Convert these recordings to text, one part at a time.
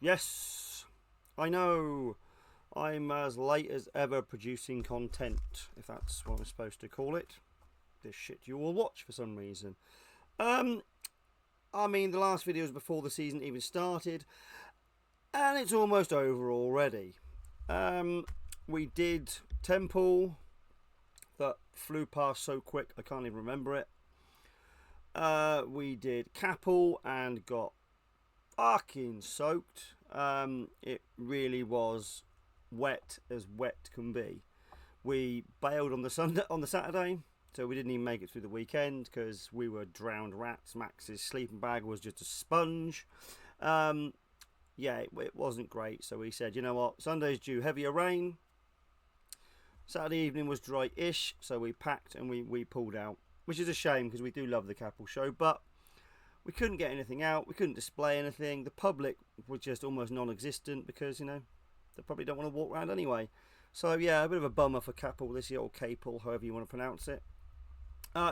Yes, I know. I'm as late as ever producing content, if that's what I'm supposed to call it. This shit you all watch for some reason. Um, I mean, the last video was before the season even started, and it's almost over already. We did Temple, that flew past so quick I can't even remember it. We did Capel and got fucking soaked. It really was wet as wet can be. We bailed on the Saturday, so we didn't even make it through the weekend because we were drowned rats. Max's sleeping bag was just a sponge. Yeah, it wasn't great. So we said, you know what, Sunday's due heavier rain. Saturday evening was dry-ish, so we packed and we pulled out, which is a shame because we do love the Capel show, but we couldn't get anything out. We couldn't display anything. The public was just almost non-existent because, you know, they probably don't want to walk around anyway. So yeah, a bit of a bummer for Capel this year, or Capel, however you want to pronounce it.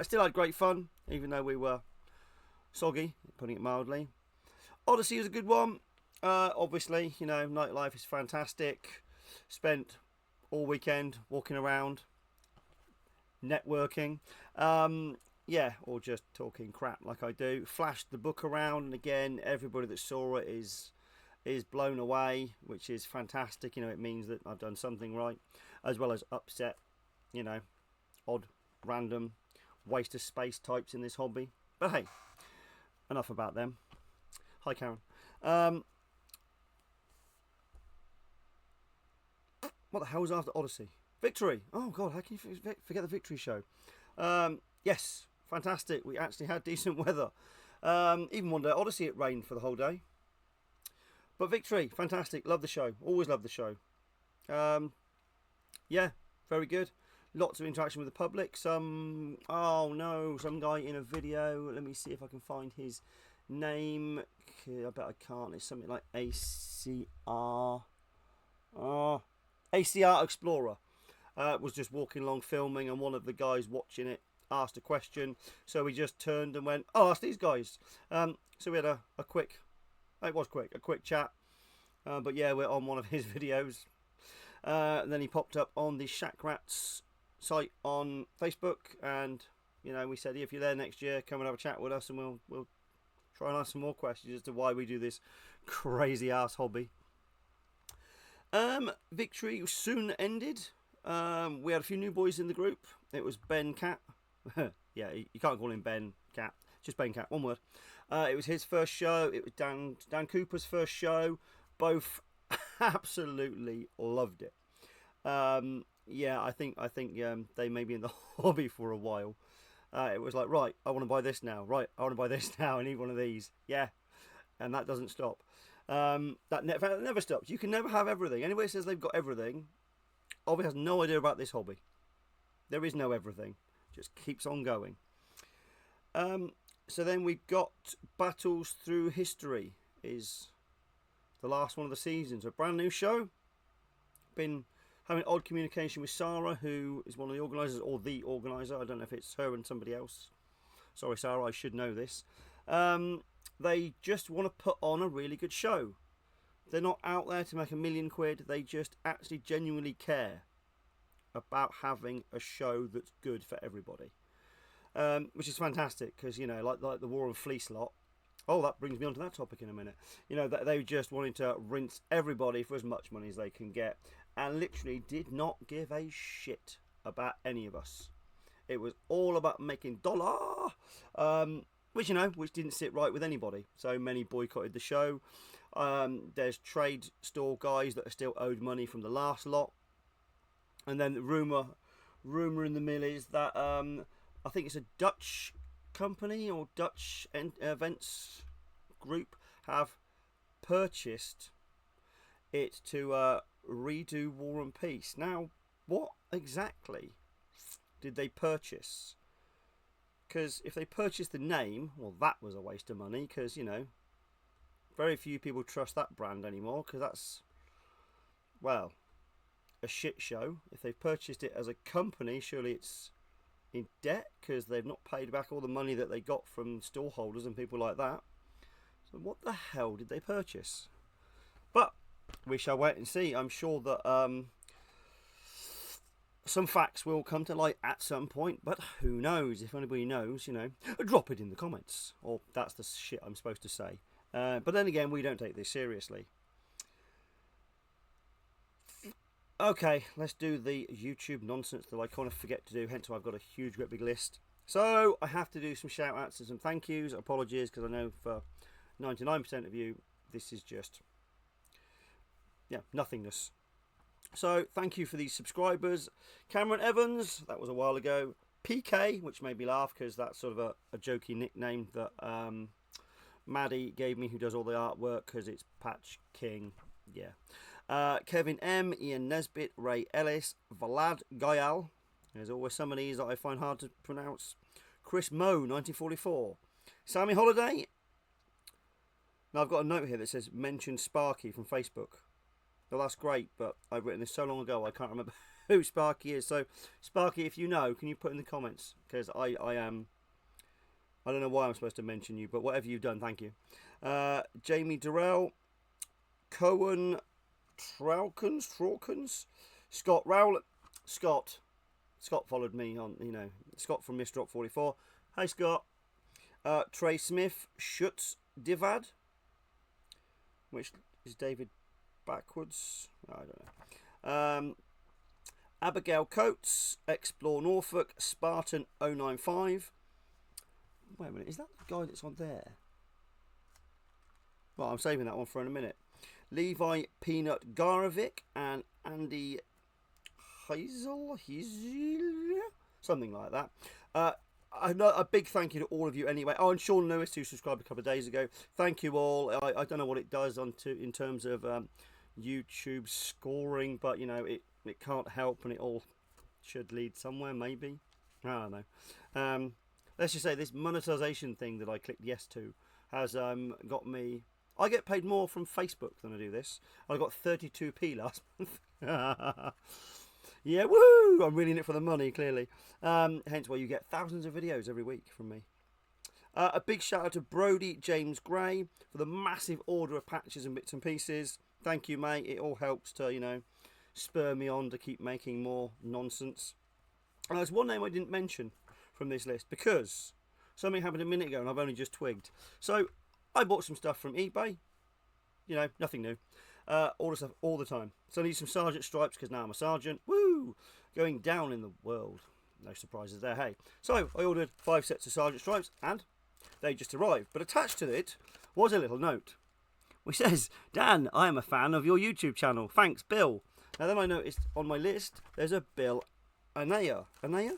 Still had great fun, even though we were soggy, putting it mildly. Odyssey was a good one. Obviously, you know, nightlife is fantastic. Spent all weekend walking around, networking. Yeah, or just talking crap like I do. Flashed the book around, and again, everybody that saw it is blown away, which is fantastic. You know, it means that I've done something right, as well as upset, you know, odd, random, waste of space types in this hobby. But hey, enough about them. Hi, Karen. What the hell was after Odyssey? Victory. Oh God, how can you forget the Victory show? Yes, fantastic. We actually had decent weather. Even one day Odyssey, it rained for the whole day. But Victory, fantastic. Love the show. Always love the show. Yeah, very good. Lots of interaction with the public. Some guy in a video. Let me see if I can find his name. I bet I can't. It's something like ACR. ACR Explorer. Was just walking along filming, and one of the guys watching it asked a question. So we just turned and went, "Oh, ask these guys." So we had a quick. It was quick, a quick chat. But yeah, we're on one of his videos. And then he popped up on the Shack Rats site on Facebook, and you know, we said, if you're there next year, come and have a chat with us, and we'll try and ask some more questions as to why we do this crazy ass hobby. Victory soon ended. We had a few new boys in the group. It was Ben Cat. Yeah, you can't call him Ben Cat. Just Ben Cat, one word. It was his first show. It was Dan Cooper's first show. Both absolutely loved it. Yeah, I think they may be in the hobby for a while. It was like, right, I want to buy this now. Right, I want to buy this now. I need one of these. Yeah, and that doesn't stop. That never stops. You can never have everything. Anybody says they've got everything, obviously has no idea about this hobby. There is no everything. Just keeps on going. So then we got Battles Through History is the last one of the seasons. A brand new show. Been having odd communication with Sarah, who is one of the organisers, or the organiser. I don't know if it's her and somebody else. Sorry, Sarah, I should know this. They just want to put on a really good show. They're not out there to make a million quid. They just actually genuinely care about having a show that's good for everybody. Which is fantastic, because, you know, like the War and Fleece lot. Oh, that brings me on to that topic in a minute. You know, they just wanted to rinse everybody for as much money as they can get, and literally did not give a shit about any of us. It was all about making dollar, which, you know, which didn't sit right with anybody. So many boycotted the show. There's trade store guys that are still owed money from the last lot. And then the rumour in the mill is that I think it's a Dutch company or Dutch events group have purchased it to redo War and Peace. Now, what exactly did they purchase? Because if they purchased the name, well, that was a waste of money, because, you know, very few people trust that brand anymore, because that's, well, a shit show. If they've purchased it as a company, surely it's in debt, because they've not paid back all the money that they got from stallholders and people like that. So what the hell did they purchase? But we shall wait and see. I'm sure that some facts will come to light at some point, but who knows? If anybody knows, drop it in the comments. Or that's the shit I'm supposed to say. But then again, we don't take this seriously. Okay, let's do the YouTube nonsense that I kind of forget to do, hence why I've got a huge, great big list. So, I have to do some shout-outs and some thank yous. Apologies, because I know for 99% of you, this is just, nothingness. So, thank you for these subscribers. Cameron Evans, that was a while ago. PK, which made me laugh, because that's sort of a jokey nickname that Maddie gave me, who does all the artwork, because it's Patch King, Kevin M, Ian Nesbitt, Ray Ellis, Vlad Gayal. There's always some of these that I find hard to pronounce. Chris Moe, 1944. Sammy Holiday. Now I've got a note here that says mention Sparky from Facebook. Well, that's great, but I've written this so long ago I can't remember who Sparky is. So Sparky, if you know, can you put in the comments? Because I don't know why I'm supposed to mention you, but whatever you've done, thank you. Jamie Durrell, Cohen Traukens, Scott Rowland, Scott followed me on, Scott from Mr. Rock 44. Hey Scott. Trey Smith, Schutz Divad, which is David backwards. I don't know. Abigail Coates, Explore Norfolk, Spartan 095. Wait a minute, is that the guy that's on there? Well, I'm saving that one for in a minute. Levi Peanut Garovic and Andy Heisel, something like that. A big thank you to all of you anyway. Oh, and Sean Lewis, who subscribed a couple of days ago. Thank you all. I don't know what it does in terms of YouTube scoring, but it can't help, and it all should lead somewhere, maybe. I don't know. Let's just say this monetization thing that I clicked yes to has got me. I get paid more from Facebook than I do this. I got 32p last month. Yeah, woo! I'm really in it for the money, clearly. Hence why you get thousands of videos every week from me. A big shout out to Brody James Gray for the massive order of patches and bits and pieces. Thank you, mate. It all helps to, spur me on to keep making more nonsense. And there's one name I didn't mention from this list because something happened a minute ago and I've only just twigged. So I bought some stuff from eBay. Nothing new. Order stuff all the time. So I need some sergeant stripes because now I'm a sergeant. Woo! Going down in the world. No surprises there, hey. So I ordered 5 sets of sergeant stripes and they just arrived. But attached to it was a little note which says, Dan, I am a fan of your YouTube channel. Thanks, Bill. Now then I noticed on my list there's a Bill Anaya. Anania.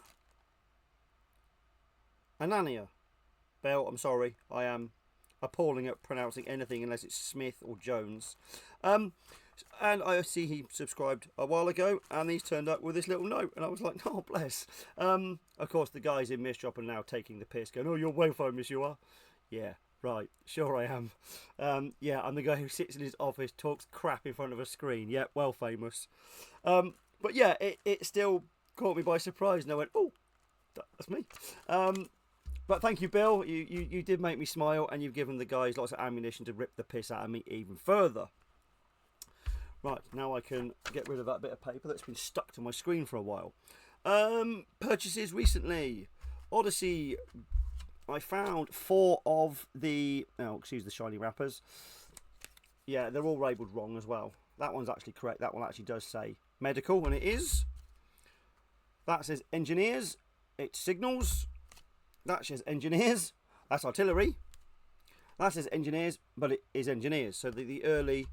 Bill, I'm sorry. I am appalling at pronouncing anything unless it's Smith or Jones. And I see he subscribed a while ago and he's turned up with this little note and I was like, oh bless. Of course the guys in Mistrop are now taking the piss going, oh, you're way famous, you are. Yeah, right, sure I am. Yeah, I'm the guy who sits in his office, talks crap in front of a screen. Yeah, well famous. But yeah, it still caught me by surprise and I went, oh, that's me. But thank you, Bill. You did make me smile, and you've given the guys lots of ammunition to rip the piss out of me even further. Right, now I can get rid of that bit of paper that's been stuck to my screen for a while. Purchases recently. Odyssey. I found 4 of the... Oh, excuse the shiny wrappers. Yeah, they're all labelled wrong as well. That one's actually correct. That one actually does say medical, and it is. That says engineers. It's signals. That says engineers. That's artillery. That says engineers, but it is engineers. So the early,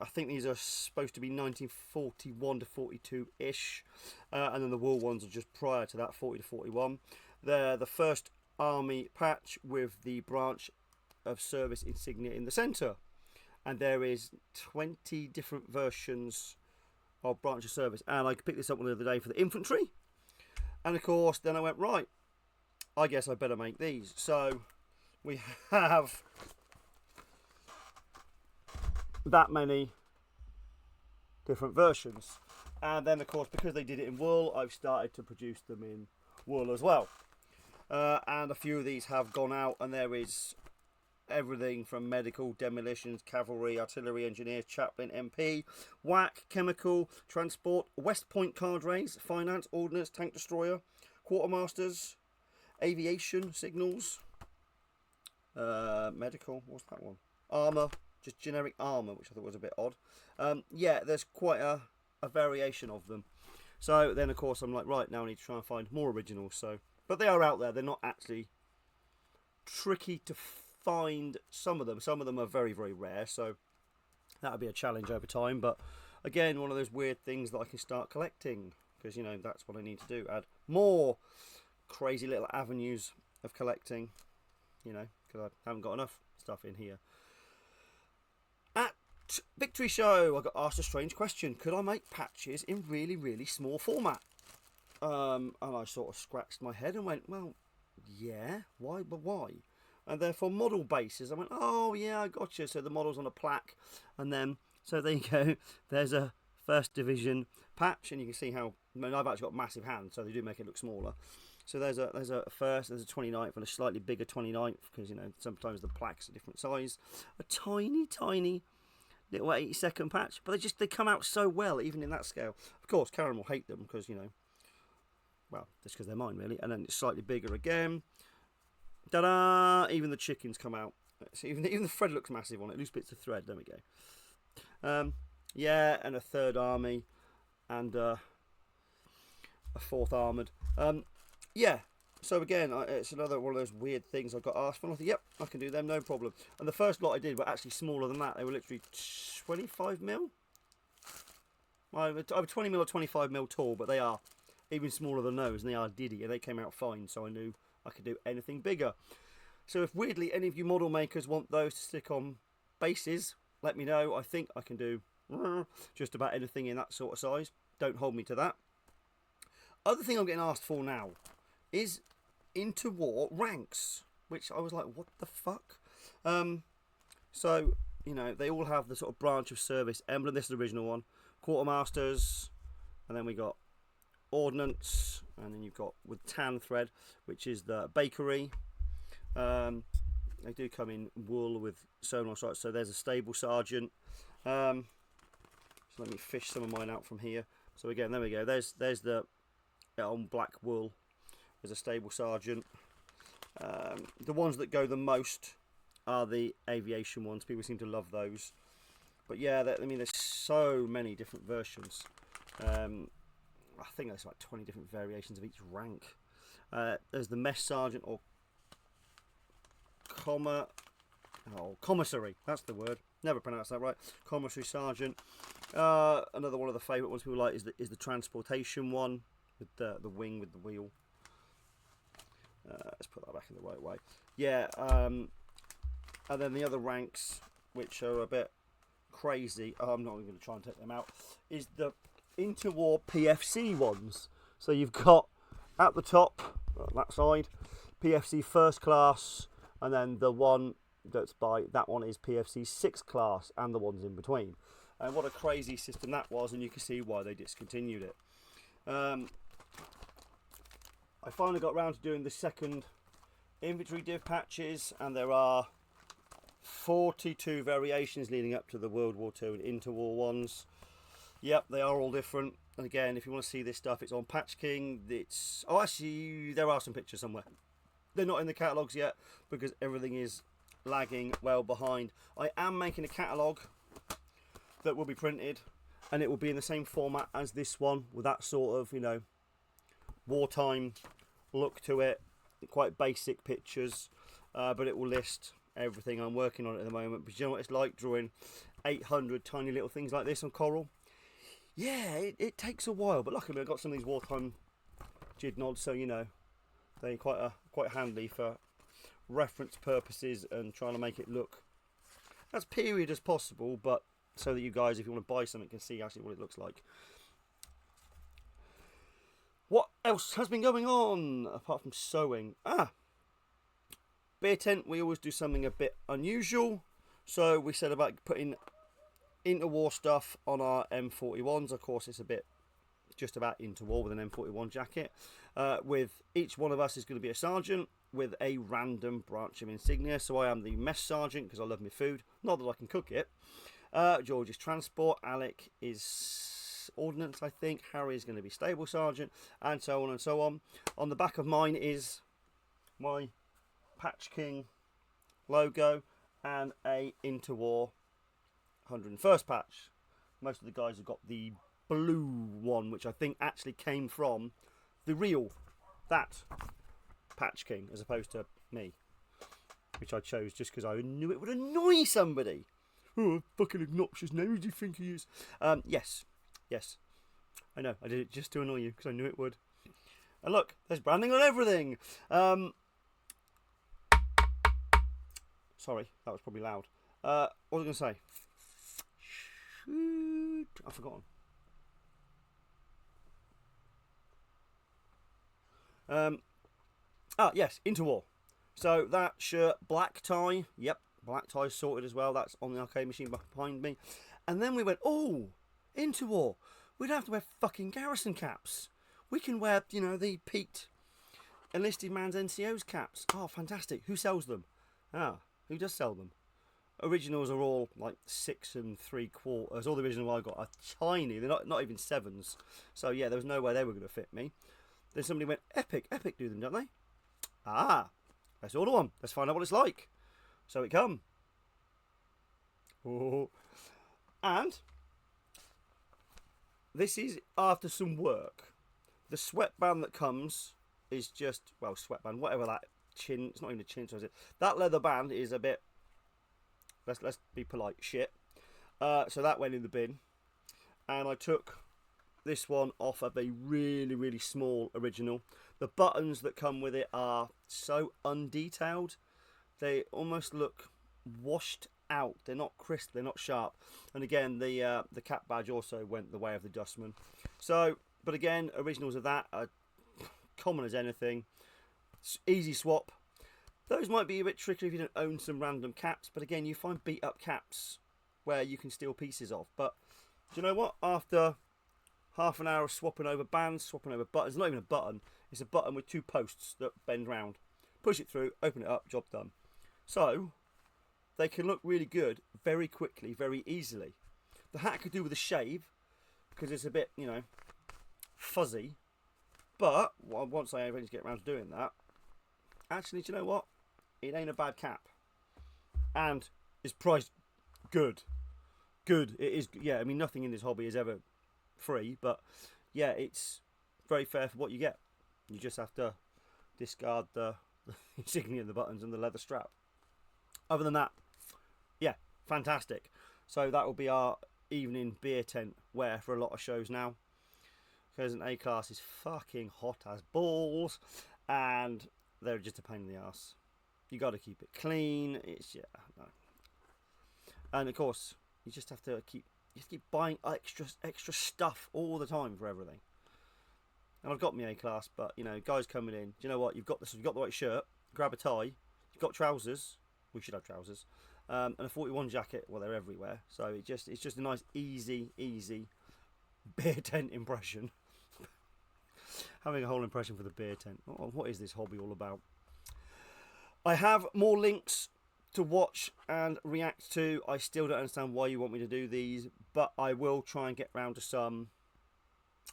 I think these are supposed to be 1941 to 42-ish. And then the wool ones are just prior to that, 40 to 41. They're the first army patch with the branch of service insignia in the centre. And there is 20 different versions of branch of service. And I picked this up one the other day for the infantry. And of course, then I went, right, I guess I better make these. So we have that many different versions. And then, of course, because they did it in wool, I've started to produce them in wool as well. And a few of these have gone out, and there is everything from medical, demolitions, cavalry, artillery, engineers, chaplain, MP, WAC, chemical, transport, West Point cadres, finance, ordnance, tank destroyer, quartermasters, aviation, signals, medical, what's that one? Armour, just generic armour, which I thought was a bit odd. Yeah, there's quite a variation of them. So then, of course, I'm like, right, now I need to try and find more originals. So, but they are out there. They're not actually tricky to find. Some of them are very, very rare. So that'll be a challenge over time. But again, one of those weird things that I can start collecting, because, you know, that's what I need to do. Add more crazy little avenues of collecting, you know, because I haven't got enough stuff in here. At Victory Show, I got asked a strange question: could I make patches in really, really small format? And I sort of scratched my head and went, well, yeah, why? But why? And therefore, model bases. I went, oh yeah, I gotcha. So the model's on a plaque, and then so there you go. There's a first division patch, and you can see how. I mean, I've actually got massive hands, so they do make it look smaller. So there's a first, there's a 29th, and a slightly bigger 29th, because, you know, sometimes the plaques are different size. A tiny little 80-second patch, but they come out so well, even in that scale. Of course, Karen will hate them because, you know, well, just because they're mine, really. And then it's slightly bigger again. Ta-da! Even the chickens come out. So even the thread looks massive on it. Loose bits of thread. There we go. Yeah, and a third army, and a fourth armoured. Yeah. So again, it's another one of those weird things I got asked for. And I thought, yep, I can do them, no problem. And the first lot I did were actually smaller than that. They were literally 25 mil. I'm 20 mil or 25 mil tall, but they are even smaller than those, and they are diddy, and they came out fine. So I knew I could do anything bigger. So if weirdly any of you model makers want those to stick on bases, let me know. I think I can do just about anything in that sort of size. Don't hold me to that. Other thing I'm getting asked for now is interwar ranks, which I was like, what the fuck? So, you know, they all have the sort of branch of service emblem. This is the original one. Quartermasters, and then we got ordnance, and then you've got with tan thread, which is the bakery. They do come in wool with sewn on stripes. So there's a stable sergeant. So let me fish some of mine out from here. So again, there we go. There's the on black wool. There's a stable sergeant. The ones that go the most are the aviation ones. People seem to love those. But yeah, I mean, there's so many different versions. I think there's like 20 different variations of each rank. There's the mess sergeant, or commissary. That's the word. Never pronounced that right. Commissary sergeant. Another one of the favourite ones people like is the transportation one with the wing with the wheel. Let's put that back in the right way. Yeah, and then the other ranks, which are a bit crazy, I'm not even going to try and take them out, is the interwar PFC ones. So you've got at the top, on that side, PFC first class, and then the one that's by that one is PFC sixth class, and the ones in between. And what a crazy system that was, and you can see why they discontinued it. I finally got around to doing the second infantry div patches, and there are 42 variations leading up to the World War II and interwar ones. Yep, they are all different. And again, if you want to see this stuff, it's on Patch King. Oh, actually, there are some pictures somewhere. They're not in the catalogues yet because everything is lagging well behind. I am making a catalogue that will be printed, and it will be in the same format as this one, with that sort of, you know, wartime look to it. Quite basic pictures, but it will list everything. I'm working on it at the moment, but you know what it's like drawing 800 tiny little things like this on Coral? Yeah, it takes a while, but luckily I've got some of these wartime jid nods, so, you know, they're quite handy for reference purposes and trying to make it look as period as possible, but so that you guys, if you want to buy something, can see actually what it looks like. What else has been going on apart from sewing? Beer tent, we always do something a bit unusual, so we said about putting interwar stuff on our M41s. Of course, it's a bit just about interwar with an M41 jacket. With each one of us is going to be a sergeant, with a random branch of insignia. So I am the mess sergeant because I love my food. Not that I can cook it. George is transport. Alec is ordnance, I think. Harry is going to be stable sergeant, and so on and so on. On the back of mine is my Patch King logo and a Interwar 101st patch. Most of the guys have got the blue one, which I think actually came from the real that Patch King, as opposed to me, which I chose just because I knew it would annoy somebody. Oh, fucking obnoxious name, who do you think he is? Yes, I know, I did it just to annoy you because I knew it would. And look, there's branding on everything. Sorry, that was probably loud. What was I going to say? Shoot, I've forgotten. Yes, Interwar. So that shirt, black tie. Yep, black tie sorted as well. That's on the arcade machine behind me. And then we went, oh, Interwar. We don't have to wear fucking garrison caps. We can wear, you know, the peaked enlisted man's NCO's caps. Oh, fantastic. Who sells them? Who does sell them? Originals are all like 6 3/4. All the original I got are tiny. They're not even 7s. So yeah, there was no way they were going to fit me. Then somebody went, Epic do them, don't they? Let's order one. Let's find out what it's like. So it come. Oh. And this is after some work. The sweatband that comes is just, well, sweatband, whatever that chin, it's not even a chin, so is it? That leather band is a bit, let's be polite, shit. So that went in the bin. And I took this one off of a really, really small original. The buttons that come with it are so undetailed. They almost look washed out. They're not crisp, they're not sharp. And again, the cap badge also went the way of the dustman. So, but again, originals of that are common as anything. It's easy swap. Those might be a bit tricky if you don't own some random caps, but again, you find beat up caps where you can steal pieces off. But do you know what? After half an hour of swapping over bands, swapping over buttons, it's not even a button, it's a button with 2 posts that bend round. Push it through, open it up, job done. So they can look really good very quickly, very easily. The hat could do with a shave because it's a bit, you know, fuzzy. But once I eventually get around to doing that, actually, do you know what? It ain't a bad cap, and it's priced good. Good, it is. Yeah, I mean, nothing in this hobby is ever free, but yeah, it's very fair for what you get. You just have to discard the insignia, the buttons, and the leather strap. Other than that, yeah, fantastic. So that will be our evening beer tent wear for a lot of shows now, because an A class is fucking hot as balls, and they're just a pain in the ass. You got to keep it clean. It's no. And of course, you just have to keep buying extra stuff all the time for everything. And I've got my A class, but you know, guys coming in, do you know what? You've got the right shirt. Grab a tie. You've got trousers. We should have trousers. And a 41 jacket. Well, they're everywhere. So it's just a nice, easy beer tent impression. Having a whole impression for the beer tent. Oh, what is this hobby all about? I have more links to watch and react to. I still don't understand why you want me to do these, but I will try and get round to some.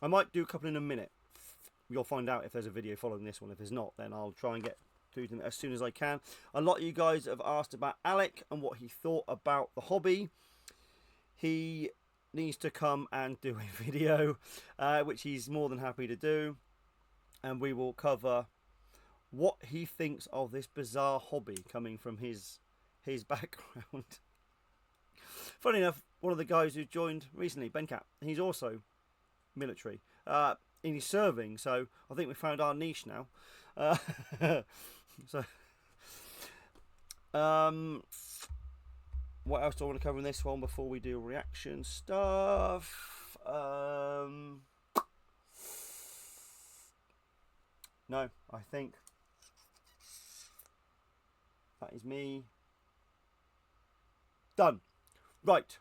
I might do a couple in a minute. You'll find out if there's a video following this one. If there's not, then I'll try and get through them as soon as I can. A lot of you guys have asked about Alec and what he thought about the hobby. He needs to come and do a video, which he's more than happy to do, and we will cover what he thinks of this bizarre hobby coming from his background. Funny enough, one of the guys who joined recently, Ben Cap, he's also military, and he's serving, so I think we found our niche now. What else do I want to cover in this one before we do reaction stuff? No, I think that is me done. Right,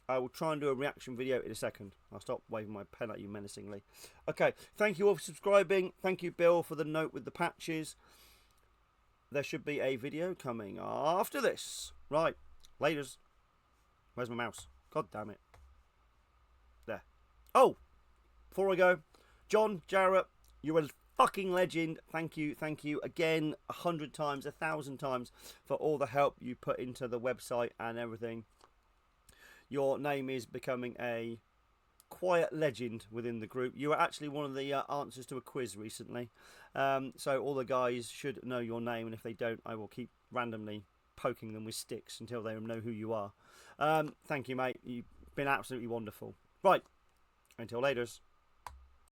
I will try and do a reaction video in a second. I'll stop waving my pen at you menacingly. Okay, thank you all for subscribing. Thank you, Bill, for the note with the patches. there should be a video coming after this. Right, laters. Where's my mouse? God damn it. There. Oh, before I go, John, Jarrett, you're a fucking legend. Thank you again 100 times, 1,000 times for all the help you put into the website and everything. Your name is becoming a quiet legend within the group. You were actually one of the answers to a quiz recently, so all the guys should know your name, and if they don't, I will keep randomly poking them with sticks until they know who you are. Thank you, mate. You've been absolutely wonderful. Right, until laters.